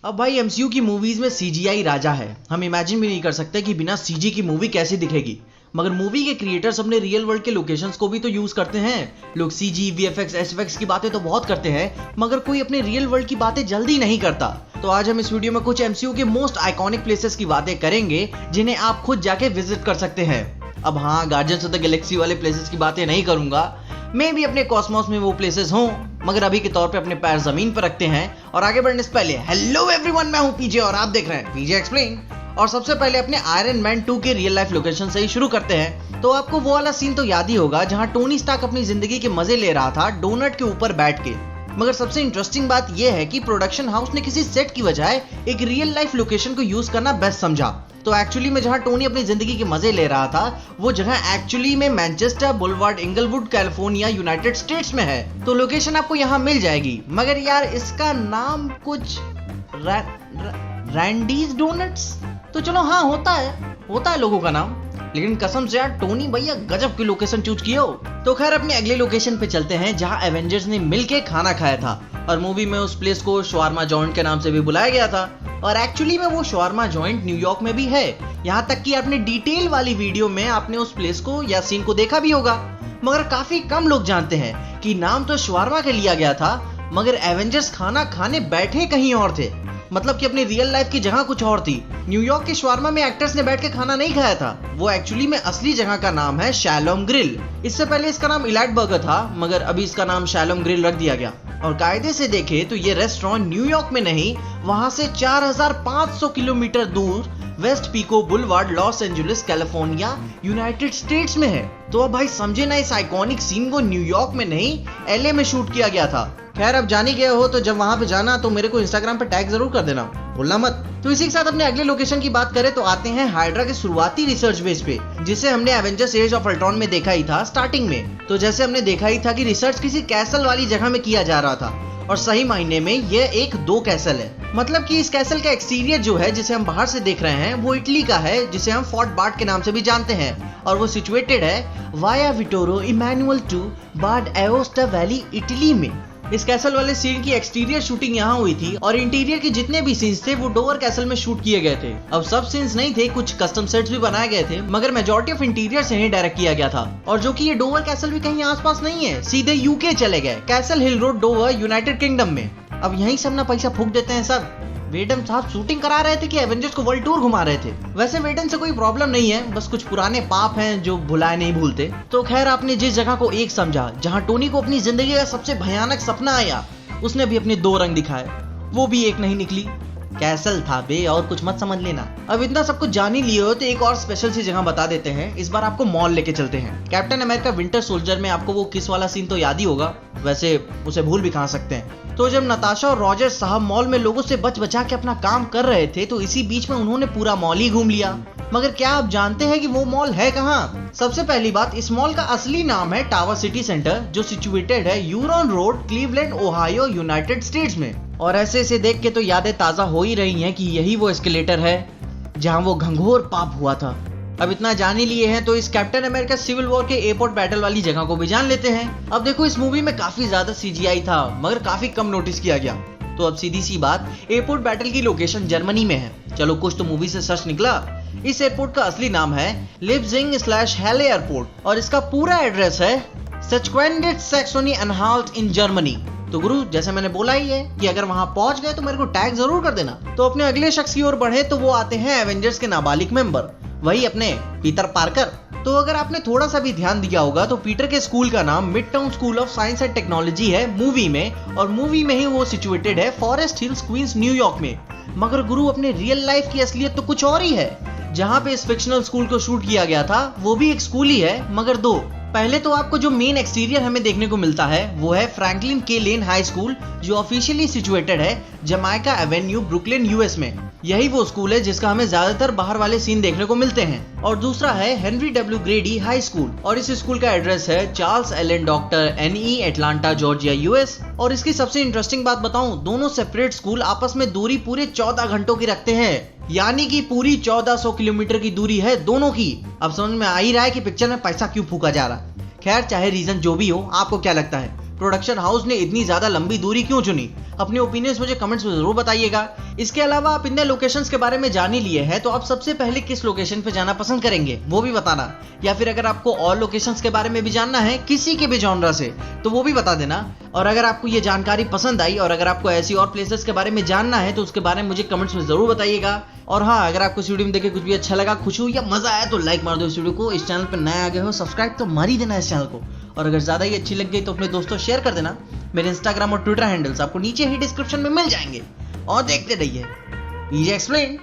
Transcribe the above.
अब भाई एमसीयू की मूवीज में सीजीआई राजा है। हम इमेजिन भी नहीं कर सकते कि बिना सीजी की मूवी कैसी दिखेगी। मगर मूवी के क्रिएटर्स अपने रियल वर्ल्ड के लोकेशंस को भी तो यूज करते हैं। लोग सीजी, वीएफएक्स, एसएफएक्स की बातें तो बहुत करते हैं, मगर कोई अपने रियल वर्ल्ड की बातें जल्दी नहीं करता। तो आज हम इस वीडियो में कुछ एमसीयू के मोस्ट आइकॉनिक प्लेसेस की बातें करेंगे जिन्हें आप खुद जाके विजिट कर सकते हैं। अब हाँ, गार्डियंस ऑफ द गैलेक्सी वाले प्लेसेस की बातें नहीं करूंगा। मैं भी अपने कॉस्मोस में वो प्लेसेस हों, मगर अभी के तौर पे अपने पैर जमीन पर रखते हैं। और आगे बढ़ने से पहले हेलो एवरीवन, मैं हूं पीजे और आप देख रहे हैं पीजे एक्सप्लेन। और सबसे पहले अपने आयरन मैन 2 के रियल लाइफ लोकेशन से ही शुरू करते हैं। तो आपको वो वाला सीन तो याद ही होगा जहां टोनी स्टार्क अपनी जिंदगी के मजे ले रहा था डोनट के ऊपर बैठ के। मगर सबसे इंटरेस्टिंग बात यह है कि प्रोडक्शन हाउस ने किसी सेट की बजाय एक रियल लाइफ लोकेशन को यूज करना बेस्ट समझा। तो एक्चुअली में जहां टोनी अपनी जिंदगी के मजे ले रहा था वो जगह एक्चुअली में Manchester boulevard, Inglewood, California, United States में है। तो लोकेशन आपको यहाँ मिल जाएगी। मगर यार इसका नाम कुछ रैंडीज डोनट्स, तो चलो हाँ होता है लोगों का नाम, लेकिन कसम से यार टोनी भैया गजब की लोकेशन चूज किया हो। तो खैर अपने अगले लोकेशन पे चलते हैं जहां एवेंजर्स ने मिलके खाना खाया था। और मूवी में उस प्लेस को शवारमा जॉइंट के नाम से भी बुलाया गया था। और एक्चुअली में वो शवारमा जॉइंट न्यूयॉर्क में भी है। यहाँ तक कि आपने डिटेल वाली वीडियो में आपने उस प्लेस को या सीन को देखा भी होगा। मगर काफी कम लोग जानते हैं कि नाम तो शवारमा के लिया गया था, मगर एवेंजर्स खाना खाने बैठे कहीं और थे। मतलब कि अपनी रियल लाइफ की जगह कुछ और थी। न्यूयॉर्क के शवारमा में एक्टर्स ने बैठ के खाना नहीं खाया था। वो एक्चुअली में असली जगह का नाम है शैलोम ग्रिल। इससे पहले इसका नाम इलाइट बर्गर था, मगर अभी इसका नाम शैलोम ग्रिल रख दिया गया। और कायदे से देखे तो ये रेस्टोरेंट न्यूयॉर्क में नहीं, वहां से 4500 किलोमीटर दूर West Pico Boulevard, Los Angeles, California, United States में है। तो अब भाई समझे ना, इस आइकॉनिक सीन को न्यूयॉर्क में नहीं एलए में शूट किया गया था। खैर अब जान ही गए हो तो जब वहां पे जाना तो मेरे को इंस्टाग्राम पे टैग जरूर कर देना, भूलना मत। तो इसी के साथ अपने अगले लोकेशन की बात करें तो आते हैं हाइड्रा के शुरुआती रिसर्च बेस पे, जिसे हमने एवेंजर्स एज ऑफ अल्ट्रॉन में देखा ही था स्टार्टिंग में। तो जैसे हमने देखा ही था कि रिसर्च किसी कैसल वाली जगह में किया जा रहा था, और सही मायने में ये एक 2 कैसल है। मतलब कि इस कैसल का एक्सटीरियर जो है, जिसे हम बाहर से देख रहे हैं, वो इटली का है, जिसे हम फोर्ट बार्ट के नाम से भी जानते हैं। और वो सिचुएटेड है via Vittorio Emanuele 2 Bard Aosta Valley, Italy में। इस कैसल वाले सीन की एक्सटीरियर शूटिंग यहाँ हुई थी, और इंटीरियर के जितने भी सीन्स थे वो डोवर कैसल में शूट किए गए थे। अब सब सीन्स नहीं थे, कुछ कस्टम सेट्स भी बनाए गए थे, मगर मेजॉरिटी ऑफ इंटीरियर से ही डायरेक्ट किया गया था। और जो कि ये डोवर कैसल भी कहीं आसपास नहीं है, सीधे यूके चले गए, कैसल हिल रोड, डोवर, यूनाइटेड किंगडम में। अब यहीं से अपना पैसा फूंक देते हैं सब। वेडन साहब शूटिंग करा रहे थे कि एवेंजर्स को वर्ल्ड टूर घुमा रहे थे। वैसे वेडन से कोई प्रॉब्लम नहीं है, बस कुछ पुराने पाप हैं जो भुलाए नहीं भूलते। तो खैर आपने जिस जगह को एक समझा जहां टोनी को अपनी जिंदगी का सबसे भयानक सपना आया, उसने भी अपने 2 रंग दिखाए, वो भी एक नहीं निकली। कैसल था बे, और कुछ मत समझ लेना। अब इतना सब कुछ जान ही लिए हो तो एक और स्पेशल सी जगह बता देते हैं। इस बार आपको मॉल लेके चलते हैं। कैप्टन अमेरिका विंटर सोल्जर में आपको वो किस वाला सीन तो याद ही होगा, वैसे उसे भूल भी कहां सकते हैं। तो जब नताशा और रॉजर साहब मॉल में लोगों से बच बचा के अपना काम कर रहे थे, तो इसी बीच में उन्होंने पूरा मॉल ही घूम लिया। मगर क्या आप जानते हैं कि वो मॉल है कहाँ? सबसे पहली बात, इस मॉल का असली नाम है टावर सिटी सेंटर, जो सिचुएटेड है Huron Road, Cleveland, Ohio, United States में। और ऐसे से देख के तो यादें ताजा हो ही रही हैं कि यही वो एस्केलेटर है जहां वो घंघोर पाप हुआ था। अब इतना जान ही लिए हैं तो इस कैप्टन अमेरिका सिविल वॉर के एयरपोर्ट बैटल वाली जगह को भी जान लेते हैं। अब देखो, इस मूवी में काफी ज्यादा सीजीआई था, मगर काफी कम नोटिस किया गया। तो अब सीधी सी बात, एयरपोर्ट बैटल की लोकेशन जर्मनी में है। चलो कुछ तो मूवी से सर्च निकला। इस एयरपोर्ट का असली नाम है लिप्जिंग/हेले एयरपोर्ट, और इसका पूरा एड्रेस है सचक्वेंडेट सैक्सोनी एनहाल्ट इन जर्मनी। तो गुरु, जैसे मैंने बोला ही है कि अगर वहां पहुंच गए तो मेरे को टैग जरूर कर देना। तो अपने अगले शख्स की ओर बढ़े तो वो आते हैं एवेंजर्स के नाबालिग मेंबर, वही अपने पीटर पार्कर। तो अगर आपने थोड़ा सा भी ध्यान दिया होगा तो पीटर के स्कूल का नाम midtown school of science and technology है मूवी में, और मूवी में ही वो सिचुएटेड है फॉरेस्ट हिल्स, क्वींस, न्यूयॉर्क में। मगर गुरु, अपने रियल लाइफ की असलियत तो कुछ और ही है। जहां पे इस फिक्शनल स्कूल को शूट किया गया था वो भी एक स्कूल ही है, मगर 2। पहले तो आपको जो मेन एक्सटीरियर हमें देखने को मिलता है वो है फ्रैंकलिन के लेन हाई स्कूल, जो ऑफिशियली सिचुएटेड है जमाइका एवेन्यू, ब्रुकलिन, यूएस में। यही वो स्कूल है जिसका हमें ज्यादातर बाहर वाले सीन देखने को मिलते हैं। और दूसरा है Henry W Grady high school, और इस स्कूल का एड्रेस है Charles Allen doctor NE, Atlanta, Georgia, US. और इसकी सबसे इंटरेस्टिंग बात बताऊं, दोनों सेपरेट स्कूल आपस में दूरी पूरे 14 घंटों की रखते हैं, यानी कि पूरी 1400 किलोमीटर की दूरी है दोनों की। अब समझ में आ ही रहा है कि पिक्चर में पैसा क्यों फूका जा रहा है। खैर चाहे रीजन जो भी हो, आपको क्या लगता है, प्रोडक्शन हाउस ने इतनी ज्यादा लंबी दूरी क्यों चुनी? अपने ओपिनियंस मुझे कमेंट्स में जरूर बताइएगा। इसके अलावा आप इतने लोकेशंस के बारे में जान ही लिए हैं, तो आप सबसे पहले किस लोकेशन पे जाना पसंद करेंगे वो भी बताना। या फिर अगर आपको और लोकेशंस के बारे में भी जानना है किसी के भी जॉनरा से, तो वो भी बता देना। और अगर आपको ये जानकारी पसंद आई और अगर आपको ऐसी और प्लेसेस के बारे में जानना है तो उसके बारे में मुझे कमेंट्स में जरूर बताइएगा। और हाँ, अगर आपको इस वीडियो में देखे कुछ भी अच्छा लगा, खुश हो या मजा आया तो लाइक मार दो इस वीडियो को। इस चैनल पर नए आ गए हो सब्सक्राइब तो मार ही देना इस चैनल को। और अगर ज्यादा ही अच्छी लग गई तो अपने दोस्तों शेयर कर देना। मेरे इंस्टाग्राम और ट्विटर हैंडल्स आपको नीचे ही डिस्क्रिप्शन में मिल जाएंगे। और देखते रहिए पीजे एक्सप्लेन।